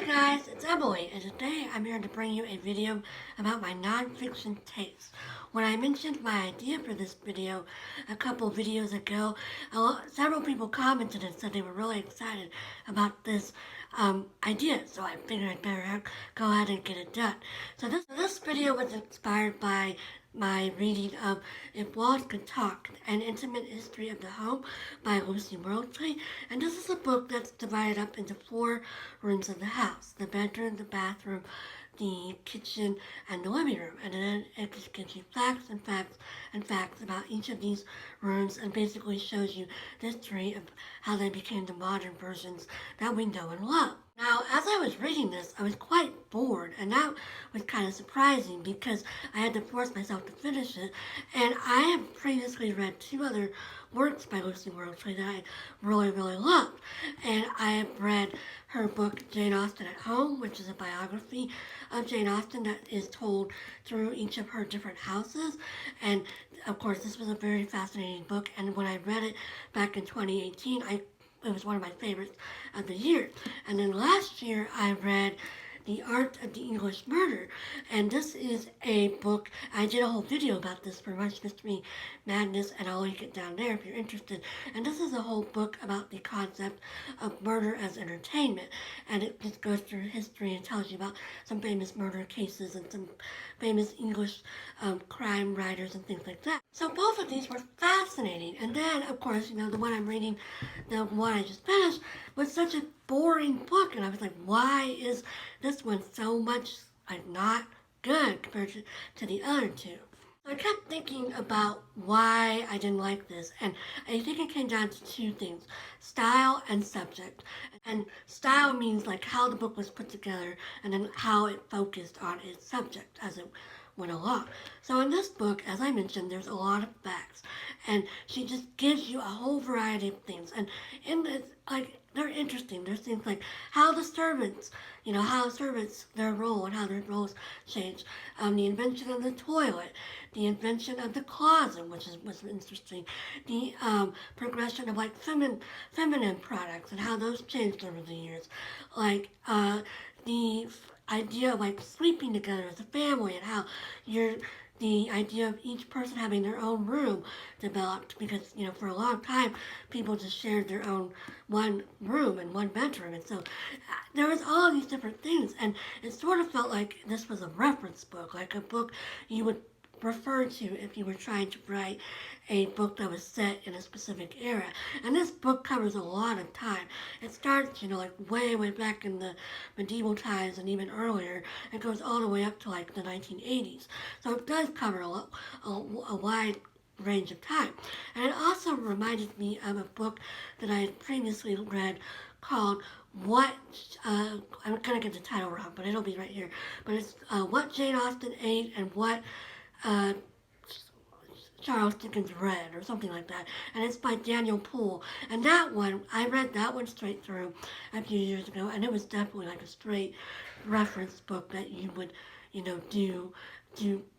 guys, it's Emily, and today I'm here to bring you a video about my nonfiction taste. When I mentioned my idea for this video a couple videos ago, several people commented and said they were really excited about this idea, so I figured I'd better go ahead and get it done. So this video was inspired by my reading of If Walls Could Talk, An Intimate History of the Home by Worsley, and this is a book that's divided up into 4 rooms of the house: the bedroom, the bathroom, the kitchen, and the living room. And then it just gives you facts and facts and facts about each of these rooms and basically shows you the history of how they became the modern versions that we know and love. Now, as I was reading this, I was quite bored, and that was kind of surprising because I had to force myself to finish it. And I have previously read 2 other works by Lucy Worsley that I really loved. And I have read her book, Jane Austen at Home, which is a biography of Jane Austen that is told through each of her different houses. And of course, this was a very fascinating book, and when I read it back in 2018, it was one of my favorites of the year. And then last year I read The Art of the English Murder, and this is a book. I did a whole video about this for Rush Mystery Madness, and I'll link it down there if you're interested. And this is a whole book about the concept of murder as entertainment, and it just goes through history and tells you about some famous murder cases and some famous English crime writers and things like that. So both of these were fascinating. And then, of course, the one I'm reading, the one I just finished, was such a boring book, and I was like, why is this one so much not good compared to the other 2? So I kept thinking about why I didn't like this, and I think it came down to 2 things: style and subject. And style means like how the book was put together, and then how it focused on its subject as it went along. So in this book, as I mentioned, there's a lot of facts, and she just gives you a whole variety of things. And in this, they're interesting. There's things like how the servants, their role and how their roles change. The invention of the toilet, the invention of the closet, which was interesting. The progression of feminine products and how those changed over the years. The idea of sleeping together as a family, and how the idea of each person having their own room developed, because for a long time people just shared their own one room and one bedroom, and so there was all these different things, and it sort of felt like this was a reference book, like a book you would refer to if you were trying to write a book that was set in a specific era. And this book covers a lot of time. It starts, way back in the medieval times and even earlier. It goes all the way up to the 1980s. So it does cover a wide range of time. And it also reminded me of a book that I had previously read called I'm going to get the title wrong, but it'll be right here. But it's What Jane Austen Ate and What Charles Dickens Read, or something like that, and it's by Daniel Poole. And that one, I read that one straight through a few years ago, and it was definitely like a straight reference book that you would, do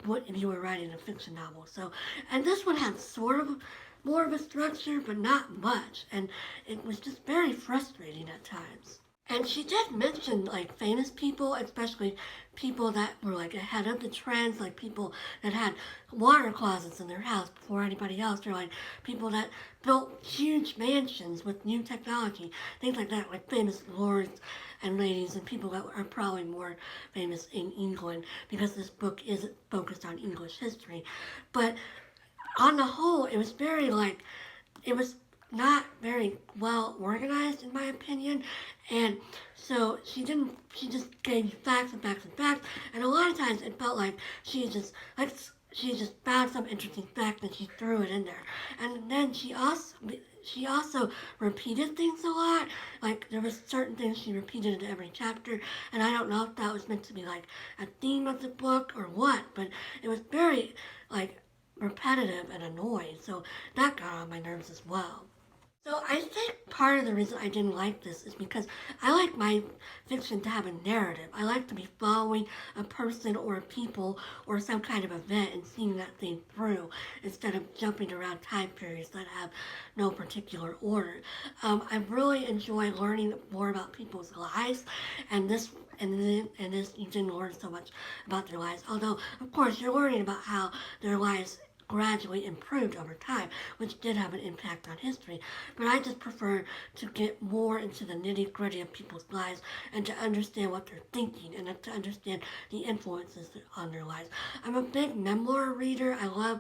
what if you were writing a fiction novel. So, and this one had sort of more of a structure, but not much, and it was just very frustrating at times. And she did mention famous people, especially people that were ahead of the trends, like people that had water closets in their house before anybody else, or people that built huge mansions with new technology, things like that, like famous lords and ladies and people that are probably more famous in England, because this book isn't focused on English history. But on the whole, it was very it was not very well organized, in my opinion. And so she just gave you facts and facts and facts, and a lot of times it felt like she just found some interesting fact and she threw it in there. And then she also repeated things a lot. There was certain things she repeated in every chapter, and I don't know if that was meant to be a theme of the book or what, but it was very repetitive and annoying, so that got on my nerves as well. So I think part of the reason I didn't like this is because I like my fiction to have a narrative. I like to be following a person or a people or some kind of event and seeing that thing through instead of jumping around time periods that have no particular order. I really enjoy learning more about people's lives, and this you didn't learn so much about their lives. Although, of course, you're learning about how their lives gradually improved over time, which did have an impact on history. But I just prefer to get more into the nitty gritty of people's lives and to understand what they're thinking and to understand the influences on their lives. I'm a big memoir reader. I love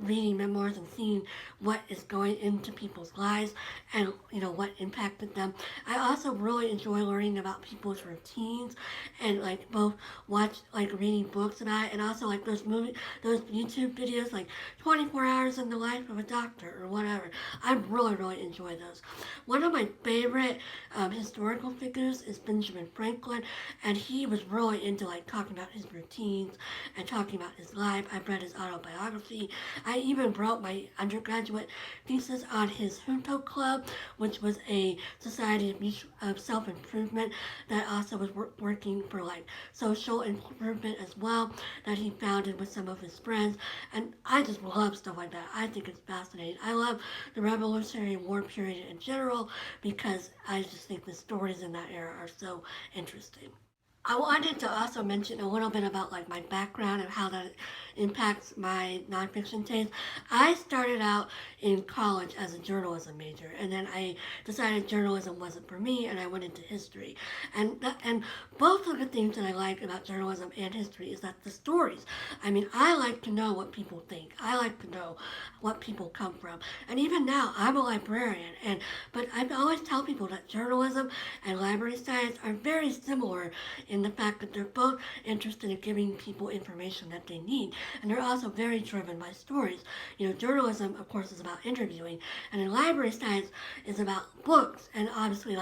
reading memoirs and seeing what is going into people's lives and what impacted them. I also really enjoy learning about people's routines and both reading books about it and also those YouTube videos 24 hours in the life of a doctor or whatever. I really enjoy those. One of my favorite historical figures is Benjamin Franklin, and he was really into talking about his routines and talking about his life. I've read his autobiography. I even wrote my undergraduate thesis on his Junto Club, which was a society of self-improvement that also was working for social improvement as well, that he founded with some of his friends. And I just love stuff like that. I think it's fascinating. I love the Revolutionary War period in general because I just think the stories in that era are so interesting. I wanted to also mention a little bit about my background and how that impacts my nonfiction taste. I started out in college as a journalism major, and then I decided journalism wasn't for me, and I went into history. And both of the things that I like about journalism and history is that the stories. I mean, I like to know what people think. I like to know what people come from. And even now, I'm a librarian, but I always tell people that journalism and library science are very similar in the fact that they're both interested in giving people information that they need. And they're also very driven by stories. Journalism, of course, is about interviewing, and in library science is about books, and obviously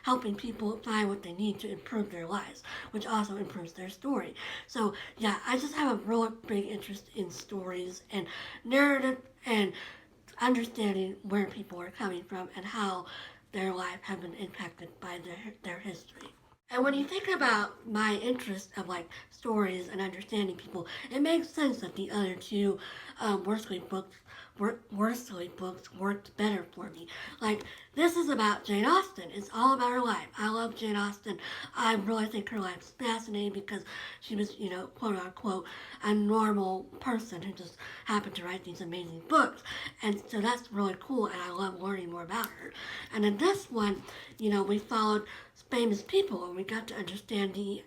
helping people find what they need to improve their lives, which also improves their story. So yeah, I just have a real big interest in stories and narrative and understanding where people are coming from and how their life have been impacted by their history. And when you think about my interest of stories and understanding people, it makes sense that the other two Worsley books worked better for me. This is about Jane Austen. It's all about her life. I love Jane Austen. I really think her life is fascinating because she was, quote unquote, a normal person who just happened to write these amazing books. And so that's really cool, and I love learning more about her. And in this one, we followed famous people, and we got to understand the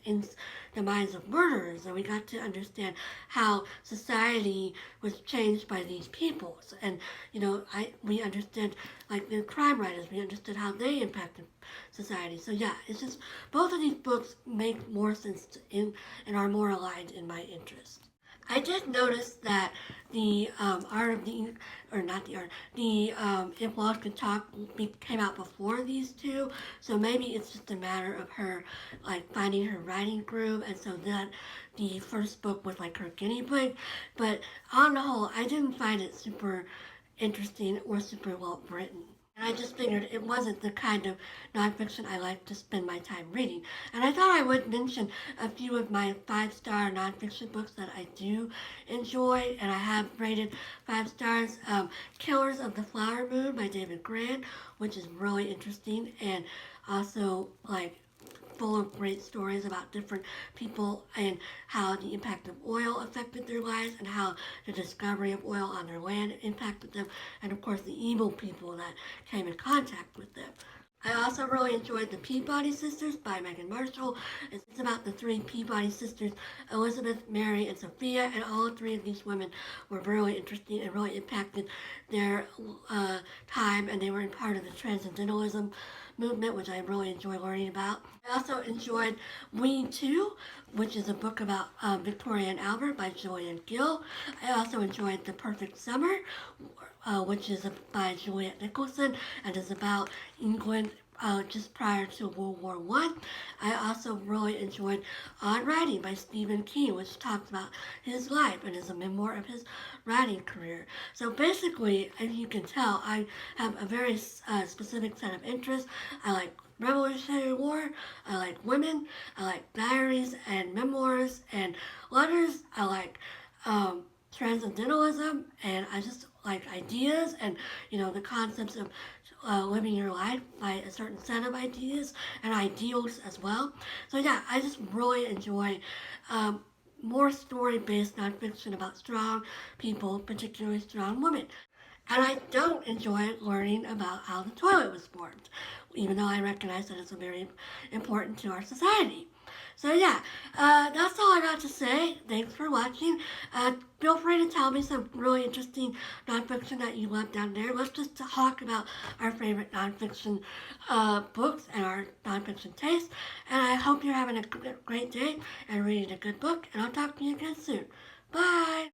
minds of murderers, and we got to understand how society was changed by these people. And we understood the crime writers. We understood how they impacted society. So yeah, it's just both of these books make more sense and are more aligned in my interest. I did notice that the art of the, or not the art, the If Walls Could Talk came out before these two, so maybe it's just a matter of her finding her writing groove, and so that the first book was her guinea pig. But on the whole, I didn't find it super interesting or super well written. And I just figured it wasn't the kind of nonfiction I like to spend my time reading. And I thought I would mention a few of my 5-star nonfiction books that I do enjoy, and I have rated 5 stars. Killers of the Flower Moon by David Grann, which is really interesting, and also full of great stories about different people and how the impact of oil affected their lives and how the discovery of oil on their land impacted them, and of course the evil people that came in contact with them. I also really enjoyed The Peabody Sisters by Megan Marshall. It's about the 3 Peabody sisters, Elizabeth, Mary, and Sophia, and all 3 of these women were really interesting and really impacted their time, and they were part of the Transcendentalism movement, which I really enjoy learning about. I also enjoyed We Too, which is a book about Victoria and Albert by Julian Gill. I also enjoyed The Perfect Summer, which is by Juliet Nicolson, and is about England just prior to World War One. I also really enjoyed On Writing by Stephen King, which talks about his life and is a memoir of his writing career. So basically, as you can tell, I have a very specific set of interests. I like Revolutionary War, I like women, I like diaries and memoirs and letters, I like transcendentalism, and I just like ideas and the concepts of living your life by a certain set of ideas and ideals as well. So yeah, I just really enjoy more story-based nonfiction about strong people, particularly strong women. And I don't enjoy learning about how the toilet was formed, even though I recognize that it's very important to our society. So yeah, that's all I got to say. Thanks for watching. Feel free to tell me some really interesting nonfiction that you love down there. Let's just talk about our favorite nonfiction books and our nonfiction taste. And I hope you're having a great day and reading a good book. And I'll talk to you again soon. Bye!